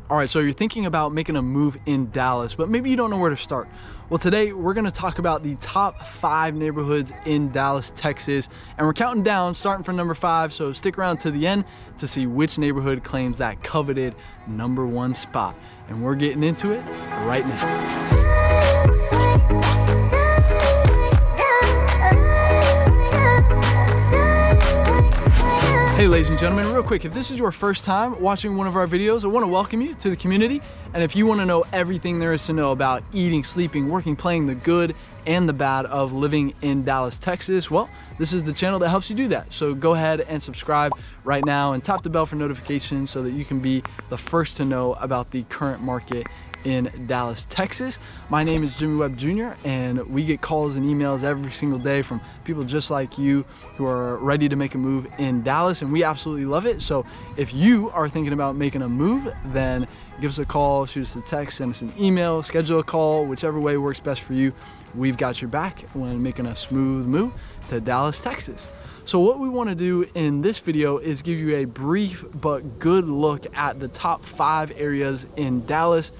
All right, so you're thinking about making a move in Dallas, but maybe you don't know where to start. Well, today we're gonna talk about the top 5 neighborhoods in Dallas, Texas, and we're counting down, starting from number 5, so stick around to the end to see which neighborhood claims that coveted #1 spot. And we're getting into it right now. Hey ladies and gentlemen, real quick, if this is your first time watching one of our videos, I want to welcome you to the community. And if you want to know everything there is to know about eating, sleeping, working, playing, the good and the bad of living in Dallas, Texas, well, this is the channel that helps you do that. So go ahead and subscribe right now and tap the bell for notifications so that you can be the first to know about the current market in Dallas, Texas. My name is Jimmy Webb Jr. and we get calls and emails every single day from people just like you who are ready to make a move in Dallas, and we absolutely love it. So if you are thinking about making a move, then give us a call, shoot us a text, send us an email, schedule a call, whichever way works best for you. We've got your back when making a smooth move to Dallas, Texas. So what we want to do in this video is give you a brief but good look at the top 5 areas in Dallas.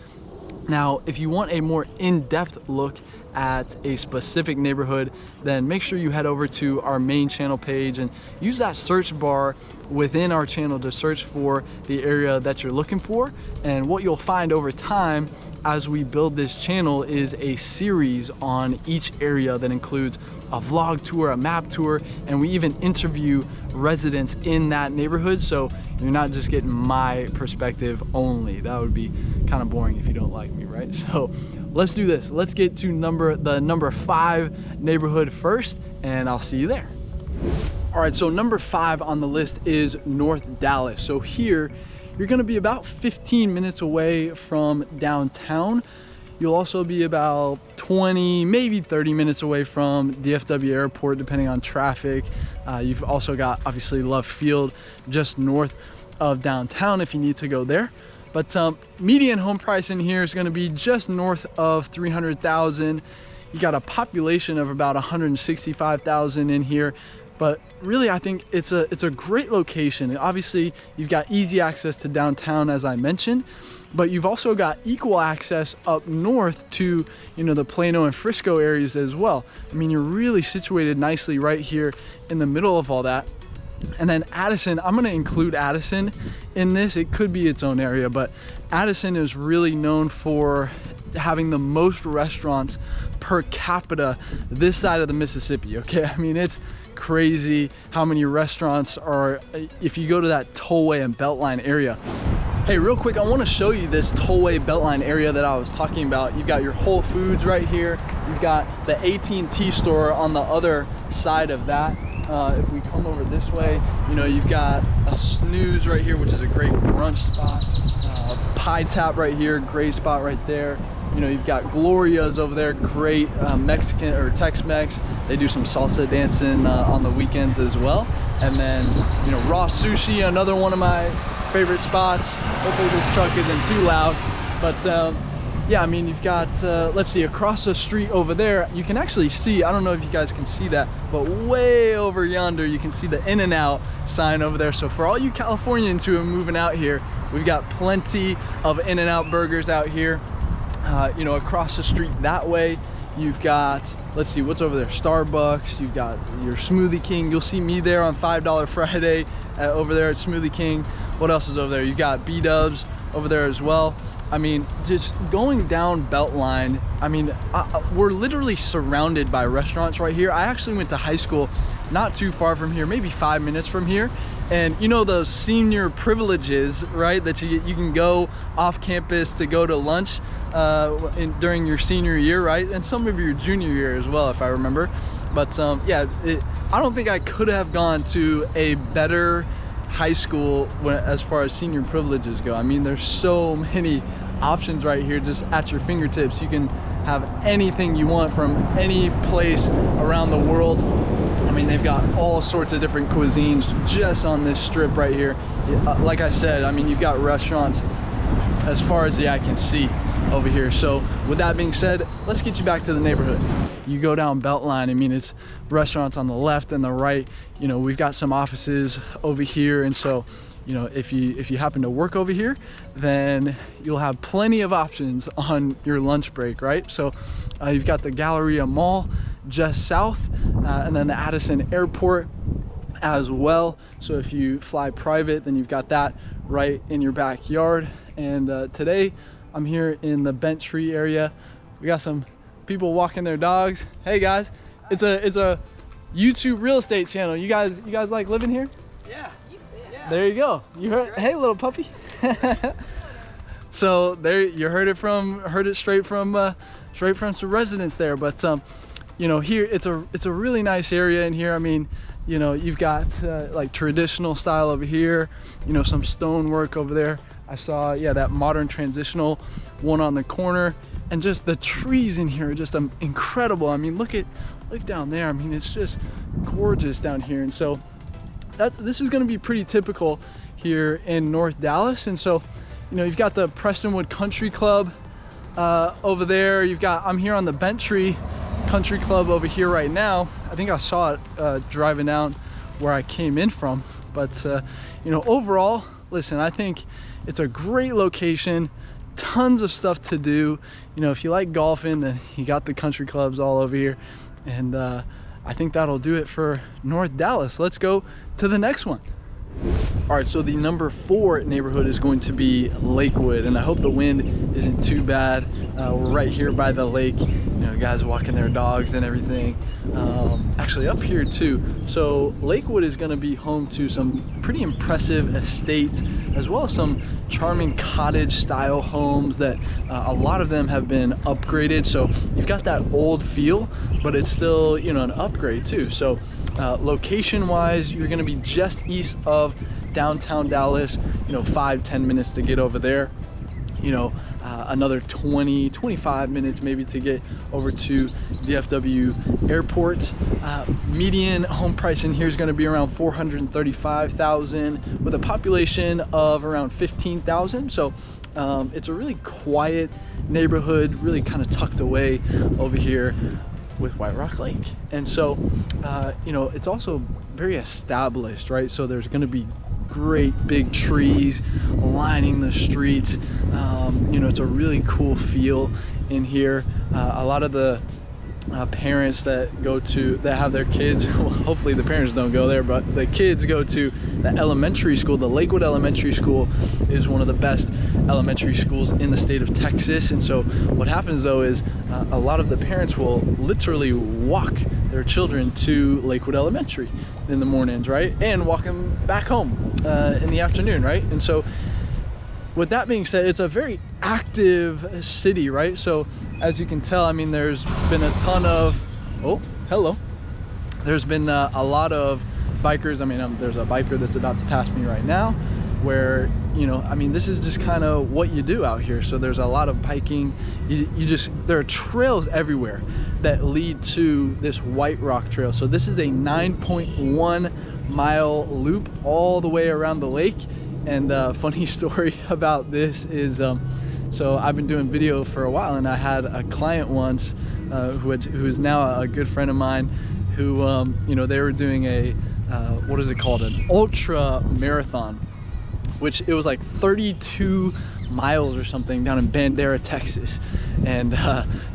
Now, if you want a more in-depth look at a specific neighborhood, then make sure you head over to our main channel page and use that search bar within our channel to search for the area that you're looking for. And what you'll find over time as we build this channel is a series on each area that includes a vlog tour, a map tour, and we even interview residents in that neighborhood. So you're not just getting my perspective only. That would be kind of boring if you don't like me, right? So let's do this. Let's get to the number 5 neighborhood first, and I'll see you there. All right, so number 5 on the list is North Dallas. So here, you're gonna be about 15 minutes away from downtown. You'll also be about 20, maybe 30 minutes away from DFW Airport, depending on traffic. You've also got, obviously, Love Field just north of downtown if you need to go there. But median home price in here is gonna be just north of 300,000. You got a population of about 165,000 in here. But really, I think it's a great location. Obviously, you've got easy access to downtown, as I mentioned, but you've also got equal access up north to, the Plano and Frisco areas as well. I mean, you're really situated nicely right here in the middle of all that. And then Addison, I'm gonna include Addison in this. It could be its own area, but Addison is really known for having the most restaurants per capita this side of the Mississippi, okay? I mean, it's crazy how many restaurants are if you go to that Tollway and Beltline area. Hey, real quick, I want to show you this Tollway Beltline area that I was talking about. You've got your Whole Foods right here. You've got the AT&T store on the other side of that. If we come over this way, you've got a Snooze right here, which is a great brunch spot. Pie Tap right here, great spot right there. You've got Gloria's over there, great Mexican or Tex-Mex. They do some salsa dancing on the weekends as well. And then, Raw Sushi, another one of my favorite spots. Hopefully this truck isn't too loud. But yeah, I mean, you've got, let's see, across the street over there, you can actually see, I don't know if you guys can see that, but way over yonder, you can see the In-N-Out sign over there. So for all you Californians who are moving out here, we've got plenty of In-N-Out burgers out here. Across the street that way, you've got, let's see, what's over there? Starbucks, you've got your Smoothie King. You'll see me there on $5 Friday over there at Smoothie King. What else is over there? You've got B-Dubs over there as well. I mean, just going down Beltline, I mean, we're literally surrounded by restaurants right here. I actually went to high school not too far from here, maybe 5 minutes from here. And those senior privileges, right, that you can go off campus to go to lunch during your senior year, right? And some of your junior year as well, if I remember. But yeah, I don't think I could have gone to a better high school as far as senior privileges go. I mean, there's so many options right here just at your fingertips. You can have anything you want from any place around the world. I mean, they've got all sorts of different cuisines just on this strip right here. Like I said, I mean, you've got restaurants as far as the eye can see over here. So with that being said, let's get you back to the neighborhood. You go down Beltline, I mean, it's restaurants on the left and the right. We've got some offices over here. And so, you know, if you happen to work over here, then you'll have plenty of options on your lunch break, right? So you've got the Galleria Mall just south, and then the Addison Airport as well. So if you fly private, then you've got that right in your backyard. And today I'm here in the Bent Tree area. We got some people walking their dogs. Hey guys, it's a YouTube real estate channel. You guys like living here? Yeah. There you go. You heard, hey little puppy. So there, you heard it straight from some residents there. But you know, here it's a really nice area in here. I mean, you know, you've got like traditional style over here, you know, some stonework over there. I saw, yeah, that modern transitional one on the corner, and just the trees in here are just incredible. I mean, look down there. I mean, it's just gorgeous down here. And so this is going to be pretty typical here in North Dallas. And so, you know, you've got the Prestonwood Country Club over there. I'm here on the Bent Tree Country Club over here right now. I think I saw it driving down where I came in from. But you know, overall, listen, I think it's a great location, tons of stuff to do. You know, if you like golfing, then you got the country clubs all over here. And I think that'll do it for North Dallas. Let's go to the next one. All right, so the number 4 neighborhood is going to be Lakewood, and I hope the wind isn't too bad. We're right here by the lake, you know, guys walking their dogs and everything. Actually up here too. So Lakewood is going to be home to some pretty impressive estates, as well as some charming cottage style homes that a lot of them have been upgraded. So you've got that old feel, but it's still, you know, an upgrade too. So location wise, you're going to be just east of downtown Dallas, you know, 5-10 minutes to get over there, you know, another 20-25 minutes maybe to get over to DFW Airport. Median home price in here is going to be around $435,000 with a population of around 15,000. So it's a really quiet neighborhood, really kind of tucked away over here with White Rock Lake. And so you know, it's also very established, right? So there's going to be great big trees lining the streets. You know, it's a really cool feel in here. A lot of the parents that have their kids, well, hopefully the parents don't go there, but the kids go to the elementary school. The Lakewood Elementary School is one of the best elementary schools in the state of Texas. And so what happens though is a lot of the parents will literally walk their children to Lakewood Elementary in the mornings, right? And walk them back home in the afternoon, right? And so with that being said, it's a very active city, right? So as you can tell, I mean, there's been a ton of, oh, hello. There's been a lot of bikers. I mean, there's a biker that's about to pass me right now, where, you know, I mean, this is just kind of what you do out here. So there's a lot of biking. There are trails everywhere that lead to this White Rock Trail. So this is a 9.1 mile loop all the way around the lake. And funny story about this is, so I've been doing video for a while, and I had a client once who is now a good friend of mine, who you know, they were doing a what is it called, an ultra marathon, which it was like 32 miles or something down in Bandera, Texas. And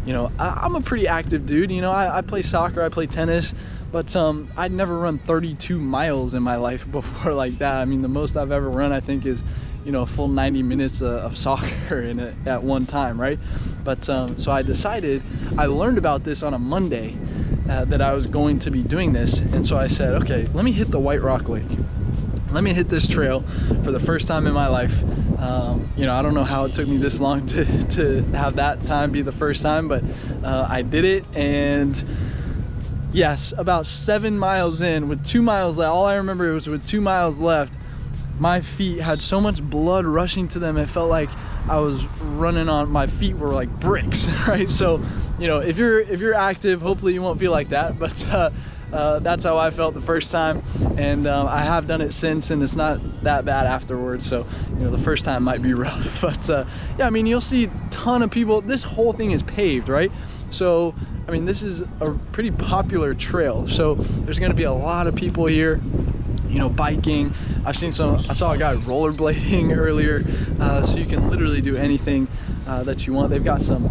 you know, I'm a pretty active dude. You know, I play soccer, I play tennis, but I'd never run 32 miles in my life before like that. I mean, the most I've ever run, I think, is, you know, a full 90 minutes of soccer in it at one time, right? But so I decided, I learned about this on a Monday that I was going to be doing this. And so I said, okay, let me hit the White Rock Lake. Let me hit this trail for the first time in my life. You know, I don't know how it took me this long to have that time be the first time, but I did it. And yes, about 7 miles in, with 2 miles left, all I remember was with 2 miles left, my feet had so much blood rushing to them, it felt like I was running on, my feet were like bricks, right? So, you know, if you're active, hopefully you won't feel like that, but that's how I felt the first time. And I have done it since, and it's not that bad afterwards. So, you know, the first time might be rough, but yeah, I mean, you'll see a ton of people. This whole thing is paved, right? So, I mean, this is a pretty popular trail. So there's going to be a lot of people here, you know, biking. I saw a guy rollerblading earlier, so you can literally do anything that you want. They've got some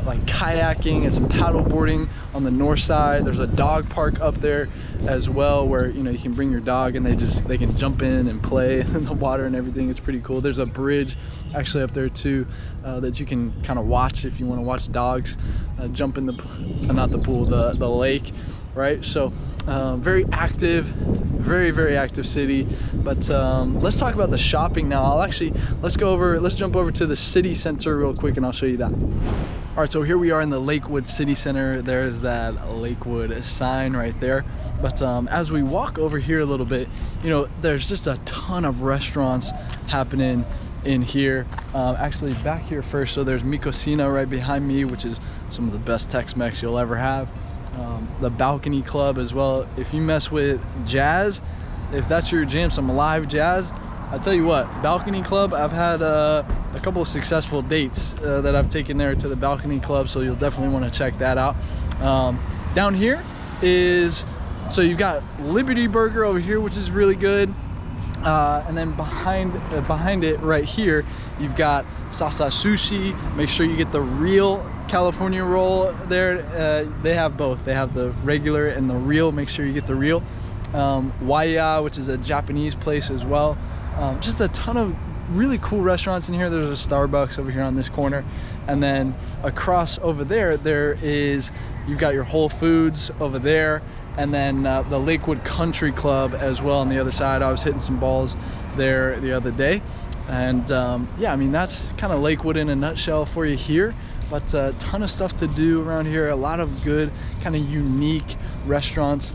like kayaking and some paddle boarding on the north side. There's a dog park up there as well, where you can bring your dog and they can jump in and play in the water and everything. It's pretty cool. There's a bridge actually up there too that you can kind of watch if you want to watch dogs jump in the not the pool, the lake, right? So very active, very active city. But let's talk about the shopping now. Let's jump over to the city center real quick and I'll show you that. All right, so here we are in the Lakewood City Center. There's that Lakewood sign right there. But as we walk over here a little bit, there's just a ton of restaurants happening in here. Actually back here first, so there's Mi Cocina right behind me, which is some of the best Tex-Mex you'll ever have. The Balcony Club as well. If you mess with jazz, if that's your jam, some live jazz, I'll tell you what, Balcony Club, I've had a couple of successful dates that I've taken there to the Balcony Club, so you'll definitely want to check that out. Down here so you've got Liberty Burger over here, which is really good. And then behind it right here, you've got Sasa Sushi. Make sure you get the real California roll there. They have both. They have the regular and the real. Make sure you get the real. Waya, which is a Japanese place as well. Just a ton of really cool restaurants in here. There's a Starbucks over here on this corner, and then across over there you've got your Whole Foods over there, and then the Lakewood Country Club as well on the other side. I was hitting some balls there the other day, and yeah, I mean, that's kind of Lakewood in a nutshell for you here. But a ton of stuff to do around here, a lot of good kind of unique restaurants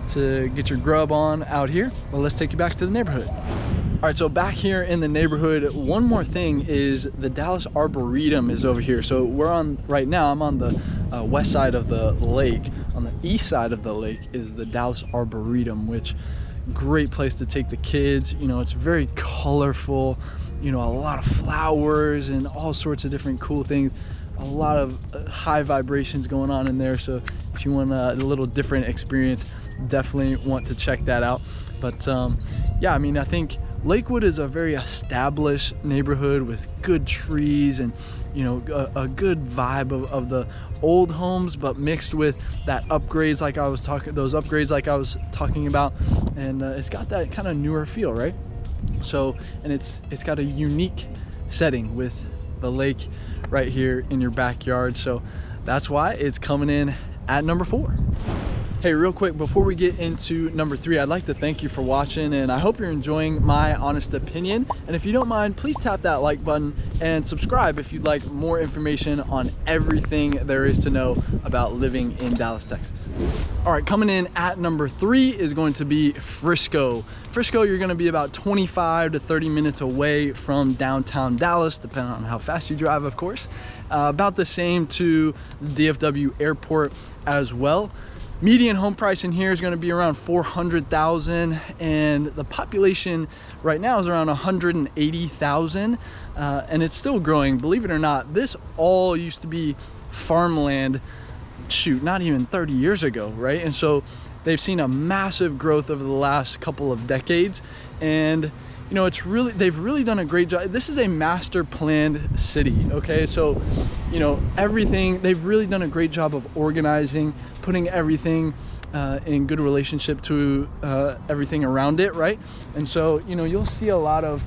to get your grub on out here. Well, let's take you back to the neighborhood. All right, so back here in the neighborhood, one more thing is the Dallas Arboretum is over here. So right now I'm on the west side of the lake. On the east side of the lake is the Dallas Arboretum, which great place to take the kids. It's very colorful, a lot of flowers and all sorts of different cool things. A lot of high vibrations going on in there. So if you want a little different experience, definitely want to check that out. But yeah, I mean, I think Lakewood is a very established neighborhood with good trees and a good vibe of the old homes, but mixed with those upgrades like I was talking about, and it's got that kind of newer feel, right? So, and it's got a unique setting with the lake right here in your backyard, so that's why it's coming in at number 4. Hey, real quick, before we get into number 3, I'd like to thank you for watching, and I hope you're enjoying my honest opinion. And if you don't mind, please tap that like button and subscribe if you'd like more information on everything there is to know about living in Dallas, Texas. All right, coming in at number 3 is going to be Frisco. Frisco, you're gonna be about 25 to 30 minutes away from downtown Dallas, depending on how fast you drive, of course. About the same to the DFW airport as well. Median home price in here is going to be around $400,000, and the population right now is around 180,000, and it's still growing. Believe it or not, this all used to be farmland, not even 30 years ago, right? And so they've seen a massive growth over the last couple of decades, and they've really done a great job. This is a master planned city, okay? So, everything, they've really done a great job of organizing, putting everything in good relationship to everything around it, right? And so, you'll see a lot of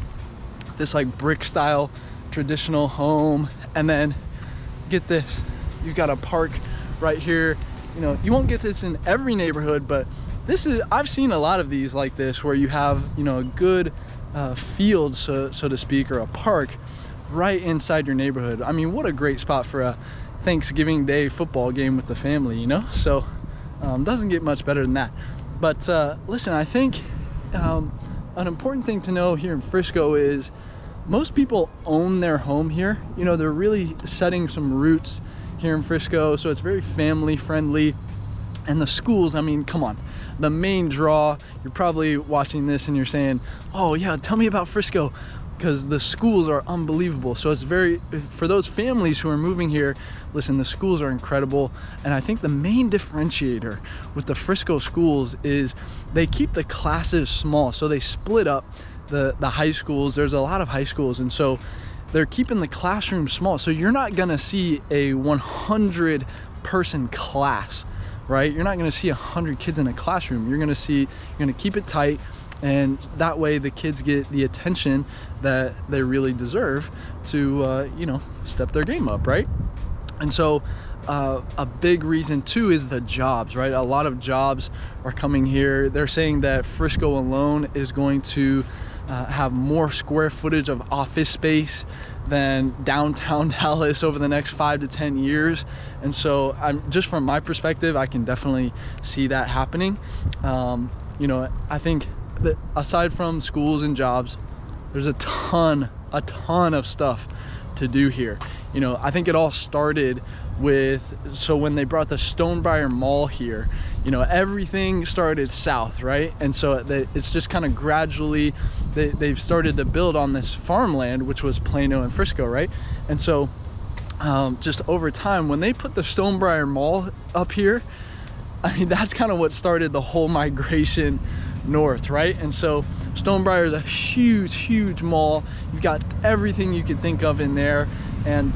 this like brick style traditional home, and then get this, you've got a park right here. You won't get this in every neighborhood, but I've seen a lot of these like this, where you have, a good field, so to speak, or a park right inside your neighborhood. I mean, what a great spot for a Thanksgiving Day football game with the family, So doesn't get much better than that. But listen, I think an important thing to know here in Frisco is most people own their home here. They're really setting some roots here in Frisco, so it's very family friendly. And the schools, I mean, come on, the main draw, you're probably watching this and you're saying, oh yeah, tell me about Frisco. because the schools are unbelievable. So it's very, for those families who are moving here, listen, the schools are incredible. And I think the main differentiator with the Frisco schools is they keep the classes small. So they split up the high schools. There's a lot of high schools, and so they're keeping the classroom small. So you're not gonna see a 100 person class, right? You're not gonna see 100 kids in a classroom. You're gonna keep it tight, and that way the kids get the attention that they really deserve to, you know, step their game up, right? And so a big reason too is the jobs, right? A lot of jobs are coming here. They're saying that Frisco alone is going to have more square footage of office space than downtown Dallas over the next 5 to 10 years. And so just from my perspective, I can definitely see that happening. You know, I think that aside from schools and jobs, there's a ton of stuff to do here. You know, I think it all started so when they brought the Stonebriar Mall here, you know, everything started south, right? And so it's just kind of gradually, they've started to build on this farmland, which was Plano and Frisco, right? And so just over time, when they put the Stonebriar Mall up here, I mean, that's kind of what started the whole migration north, right? And so Stonebriar is a huge mall. You've got everything you could think of in there. And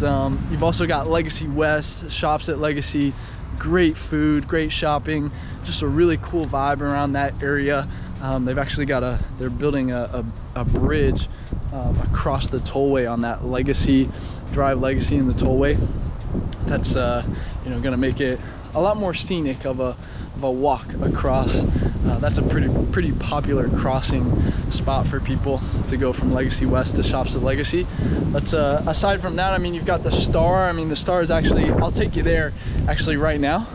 you've also got Legacy West, shops at Legacy, great food, great shopping, just a really cool vibe around that area. They've actually got they're building a bridge across the tollway on that Legacy Drive, Legacy in the tollway. That's you know, gonna make it a lot more scenic of a walk across. That's a pretty popular crossing spot for people to go from Legacy West to shops at Legacy. But aside from that, I mean, you've got the Star. I mean, the Star is actually, I'll take you there actually right now.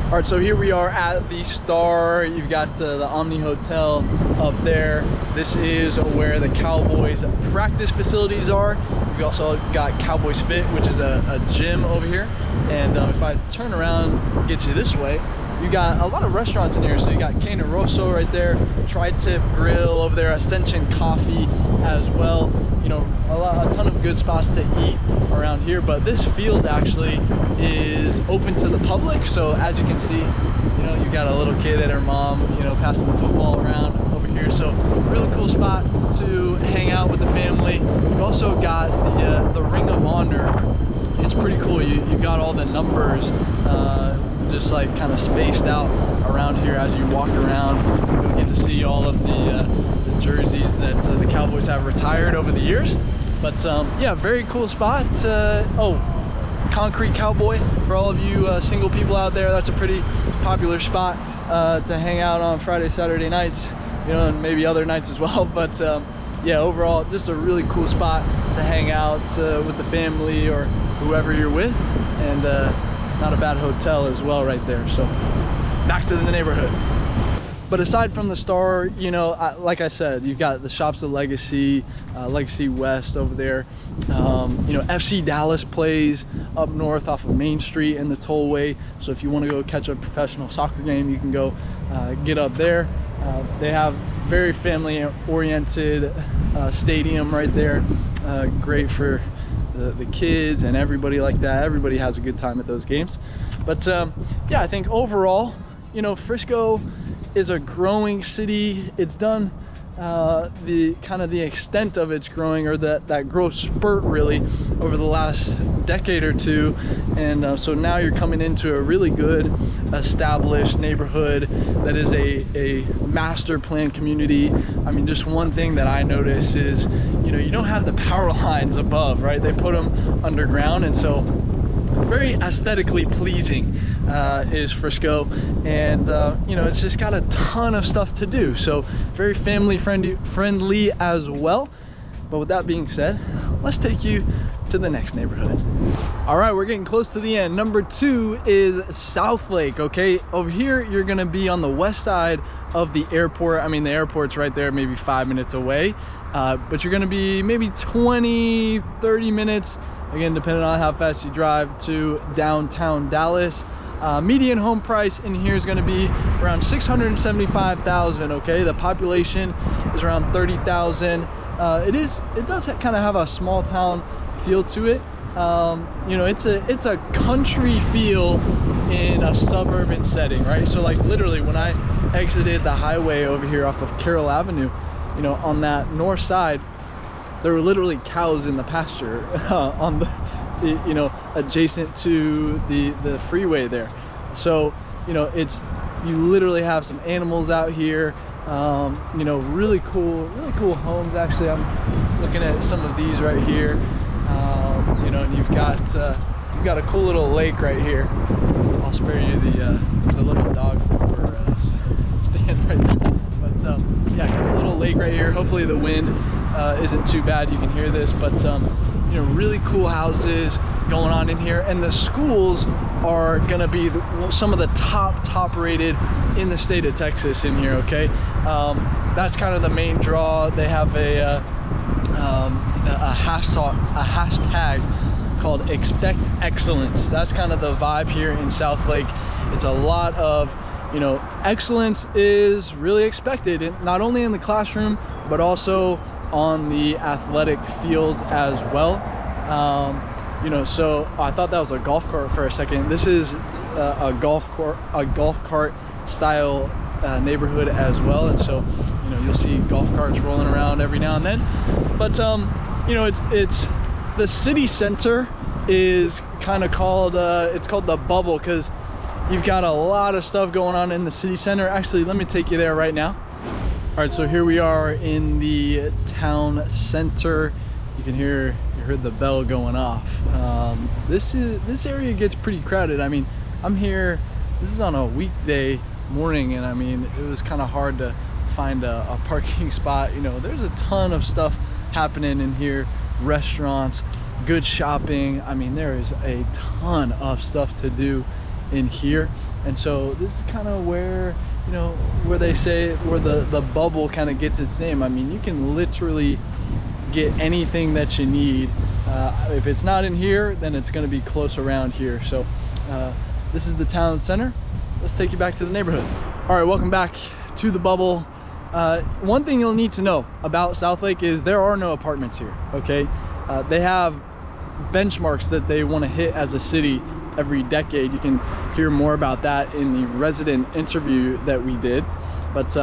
All right, so here we are at the Star. You've got the Omni Hotel up there. This is where the Cowboys practice facilities are. We've also got Cowboys Fit, which is a gym over here. And if I turn around and get you this way, you got a lot of restaurants in here. So you got Cane Rosso right there, Tri-Tip Grill over there, Ascension Coffee as well. You know, a ton of good spots to eat around here. But this field actually is open to the public. So as you can see, you know, you got a little kid and her mom, you know, passing the football around over here. So really cool spot to hang out with the family. You've also got the Ring of Honor. It's pretty cool. You got all the numbers just like kind of spaced out around here as you walk around. You'll get to see all of the jerseys that the Cowboys have retired over the years. But yeah, very cool spot. Oh, Concrete Cowboy, for all of you single people out there, that's a pretty popular spot to hang out on Friday, Saturday nights, you know, and maybe other nights as well. But yeah, overall, just a really cool spot to hang out with the family or whoever you're with, and not a bad hotel as well right there. So back to the neighborhood. But aside from the Star, you know, like I said, you've got the shops at Legacy, Legacy West over there. You know, FC Dallas plays up north off of Main Street in the tollway. So if you want to go catch a professional soccer game, you can go get up there. They have very family-oriented stadium right there. Great for the kids and everybody like that. Everybody has a good time at those games. But yeah, I think overall, you know, Frisco is a growing city. It's done the extent of its growing, or that growth spurt really over the last decade or two. And so now you're coming into a really good established neighborhood that is a master plan community. I mean, just one thing that I notice is, you know, you don't have the power lines above, right? They put them underground, and so very aesthetically pleasing is Frisco. And you know, it's just got a ton of stuff to do, so very family friendly as well. But with that being said, let's take you to the next neighborhood. All right, we're getting close to the end. Number 2 is Southlake. Okay, over here you're gonna be on the west side of the airport. I mean, the airport's right there, maybe 5 minutes away, but you're gonna be maybe 20-30 minutes, again depending on how fast you drive, to downtown Dallas. Median home price in here is going to be around $675,000. Okay, the population is around 30,000. it does kind of have a small town feel to it. You know, it's a country feel in a suburban setting, right? So like literally when I exited the highway over here off of Carroll Avenue, you know, on that north side, there were literally cows in the pasture on the, you know, adjacent to the freeway there. So, you know, you literally have some animals out here. You know, really cool homes. Actually, I'm looking at some of these right here. You know, and you've got a cool little lake right here. I'll spare you there's a little dog for stand right there. But yeah, cool little lake right here. Hopefully the wind isn't too bad. You can hear this, but you know, really cool houses going on in here, and the schools are gonna be some of the top rated in the state of Texas in here. Okay, that's kind of the main draw. They have a hashtag called Expect Excellence. That's kind of the vibe here in Southlake. It's a lot of, you know, excellence is really expected, not only in the classroom but also on the athletic fields as well. You know, so I thought that was a golf cart for a second. This is a golf cart style neighborhood as well, and so, you know, you'll see golf carts rolling around every now and then. But you know, it's the city center is kind of called it's called the bubble because you've got a lot of stuff going on in the city center. Actually, let me take you there right now. All right, so here we are in the town center. You heard the bell going off. This area gets pretty crowded. I mean, I'm here, this is on a weekday morning, and I mean, it was kind of hard to find a parking spot. You know, there's a ton of stuff happening in here, restaurants, good shopping. I mean, there is a ton of stuff to do in here. And so this is kind of where, you know, where they say where the bubble kind of gets its name. I mean, you can literally get anything that you need. If it's not in here, then it's going to be close around here. So this is the town center. Let's take you back to the neighborhood. All right, welcome back to the bubble. One thing you'll need to know about Southlake is there are no apartments here. Okay, they have benchmarks that they want to hit as a city every decade. You can hear more about that in the resident interview that we did, but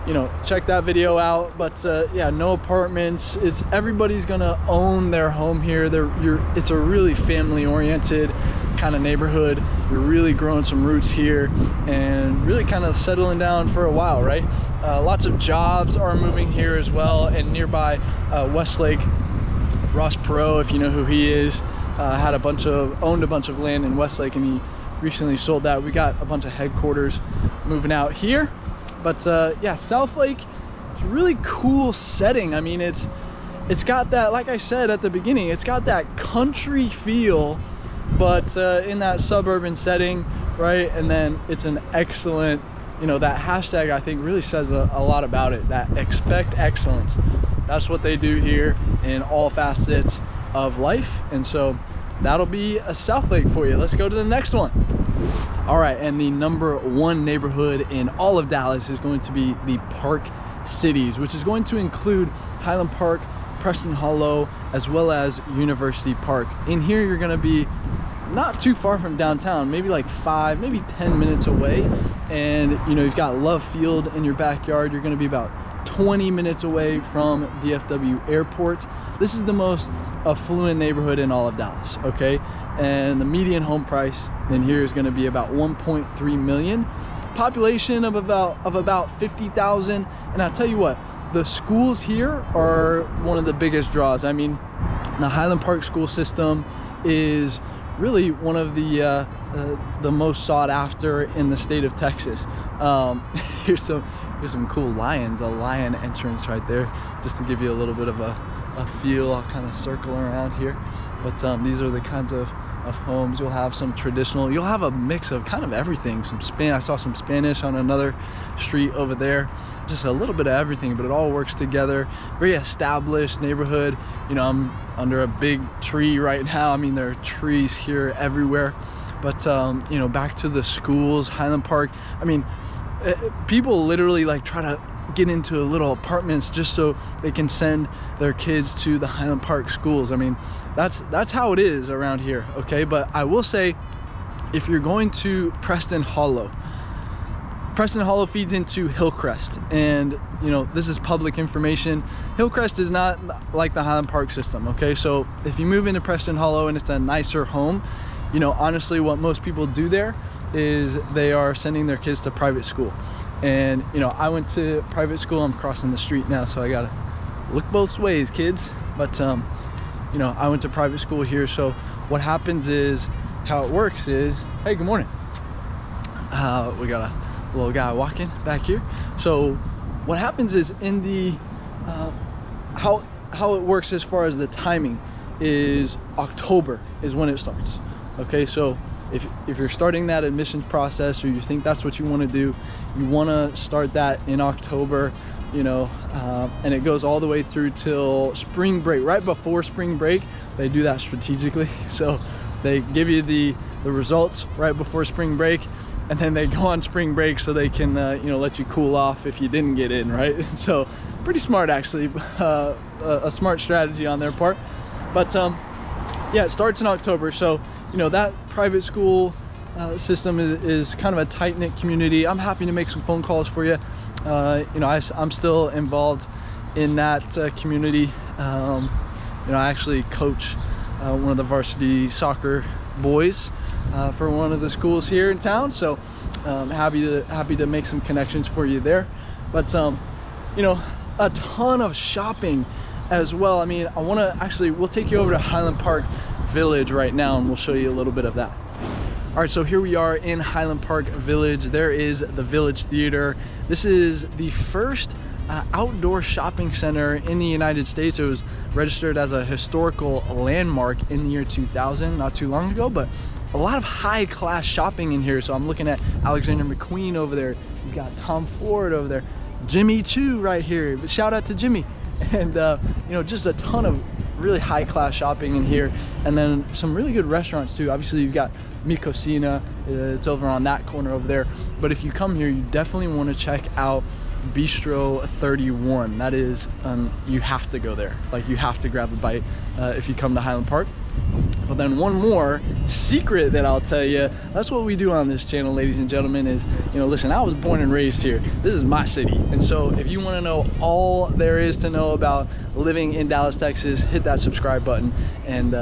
you know, check that video out. But yeah, no apartments. It's everybody's gonna own their home here. It's a really family-oriented kind of neighborhood. You're really growing some roots here and really kind of settling down for a while, right? Lots of jobs are moving here as well, and nearby Westlake, Ross Perot, if you know who he is, owned a bunch of land in Westlake, and he recently sold that. We got a bunch of headquarters moving out here. But yeah, Southlake is a really cool setting. I mean, it's got that, like I said at the beginning, it's got that country feel, but in that suburban setting, right? And then it's an excellent, you know, that hashtag I think really says a lot about it, that expect excellence. That's what they do here in all facets of life. And so that'll be a Southlake for you. Let's go to the next one. All right, and the #1 neighborhood in all of Dallas is going to be the Park Cities, which is going to include Highland Park, Preston Hollow, as well as University Park. In here, you're gonna be not too far from downtown, maybe like 5, maybe 10 minutes away. And you know, you've got Love Field in your backyard. You're gonna be about 20 minutes away from DFW Airport. This is the most affluent neighborhood in all of Dallas, okay? And the median home price in here is going to be about 1.3 million. Population of about 50,000. And I'll tell you what, the schools here are one of the biggest draws. I mean, the Highland Park school system is really one of the most sought after in the state of Texas. Here's some cool lions, a lion entrance right there, just to give you a little bit of a feel. I'll kind of circle around here, but these are the kinds of homes. You'll have some traditional, you'll have a mix of kind of everything. I saw some Spanish on another street over there. Just a little bit of everything, but it all works together. Very established neighborhood. You know, I'm under a big tree right now. I mean, there are trees here everywhere. But you know, back to the schools, Highland Park. I mean, people literally like try to get into little apartments just so they can send their kids to the Highland Park schools. I mean, that's how it is around here, okay? But I will say, if you're going to Preston Hollow feeds into Hillcrest, and you know, this is public information. Hillcrest is not like the Highland Park system, okay? So if you move into Preston Hollow and it's a nicer home, you know, honestly, what most people do there is they are sending their kids to private school. And you know, I went to private school. I'm crossing the street now, so I gotta look both ways, kids. But you know, I went to private school here. So what happens is, how it works is, hey, good morning. We got a little guy walking back here. So what happens is, in the how it works as far as the timing is, October is when it starts. Okay, so if you're starting that admissions process, or you think that's what you want to do, you want to start that in October, you know, and it goes all the way through till spring break. Right before spring break, they do that strategically. So they give you the results right before spring break, and then they go on spring break so they can you know, let you cool off if you didn't get in, right? So pretty smart, actually, a smart strategy on their part. But yeah, it starts in October. So you know, that private school system is kind of a tight-knit community. I'm happy to make some phone calls for you. You know, I'm still involved in that community. You know, I actually coach one of the varsity soccer boys for one of the schools here in town. So happy to make some connections for you there. But you know, a ton of shopping as well. I mean, we'll take you over to Highland Park Village right now, and we'll show you a little bit of that. All right, so here we are in Highland Park Village. There is the Village Theater. This is the first outdoor shopping center in the United States. It was registered as a historical landmark in the year 2000, not too long ago, but a lot of high-class shopping in here. So I'm looking at Alexander McQueen over there. You've got Tom Ford over there. Jimmy Choo right here. But shout out to Jimmy. And you know, just a ton of really high-class shopping in here, and then some really good restaurants too. Obviously, you've got Mi Cocina, it's over on that corner over there. But if you come here, you definitely want to check out Bistro 31. That is, you have to go there. Like, you have to grab a bite if you come to Highland Park. But then one more secret that I'll tell you, that's what we do on this channel, ladies and gentlemen, is, you know, listen, I was born and raised here. This is my city. And so if you want to know all there is to know about living in Dallas, Texas, hit that subscribe button, and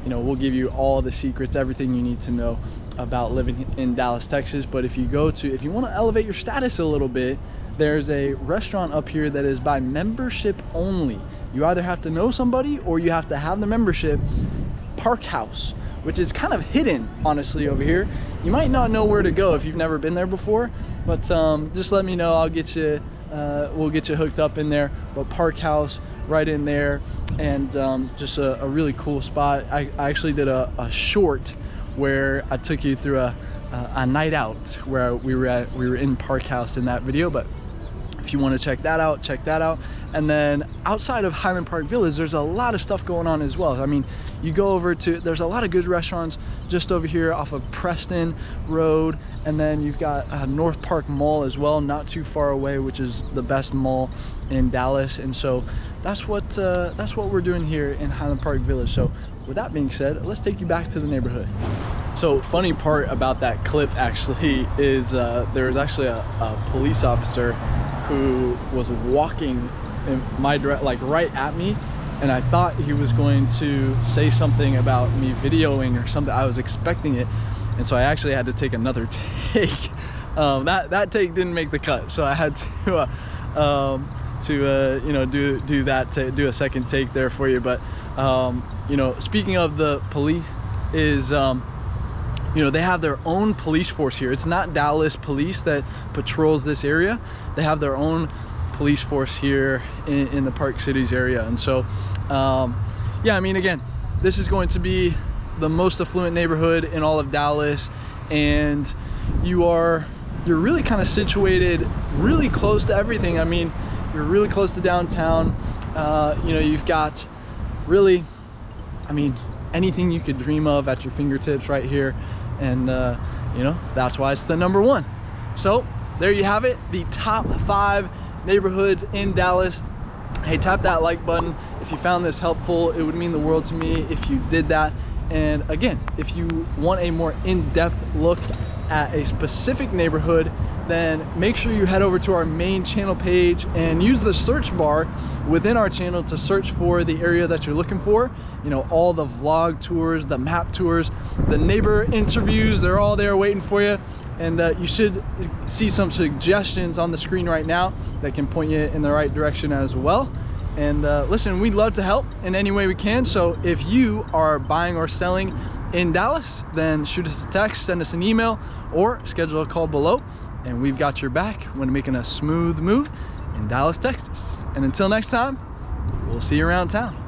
you know, we'll give you all the secrets, everything you need to know about living in Dallas, Texas. But if you want to elevate your status a little bit, there's a restaurant up here that is by membership only. You either have to know somebody or you have to have the membership. Park House, which is kind of hidden, honestly, over here. You might not know where to go if you've never been there before, but just let me know. I'll get you, we'll get you hooked up in there. But Park House right in there, and just a really cool spot. I actually did a short where I took you through a night out where we were in Park House in that video. But if you want to check that out. And then outside of Highland Park Village, there's a lot of stuff going on as well. I mean, you go over to, there's a lot of good restaurants just over here off of Preston Road, and then you've got North Park Mall as well, not too far away, which is the best mall in Dallas. And so that's what we're doing here in Highland Park Village. So with that being said, let's take you back to the neighborhood. So funny part about that clip actually is there was actually a police officer who was walking in my direction, like right at me, and I thought he was going to say something about me videoing or something. I was expecting it, and so I actually had to take another take. That take didn't make the cut, so I had to you know, do a second take there for you. But you know, speaking of the police, is you know, they have their own police force here. It's not Dallas police that patrols this area. They have their own police force here in the Park Cities area. And so, yeah, I mean, again, this is going to be the most affluent neighborhood in all of Dallas. And you're really kind of situated really close to everything. I mean, you're really close to downtown. You know, you've got really, I mean, anything you could dream of at your fingertips right here. And you know, that's why it's the #1. So there you have it, the top 5 neighborhoods in Dallas, hey, tap that like button. If you found this helpful, it would mean the world to me if you did that. And again, if you want a more in-depth look at a specific neighborhood, then make sure you head over to our main channel page and use the search bar within our channel to search for the area that you're looking for. You know, all the vlog tours, the map tours, the neighbor interviews, they're all there waiting for you. And you should see some suggestions on the screen right now that can point you in the right direction as well. And listen, we'd love to help in any way we can. So if you are buying or selling in Dallas, then shoot us a text, send us an email, or schedule a call below. And we've got your back when making a smooth move in Dallas, Texas. And until next time, we'll see you around town.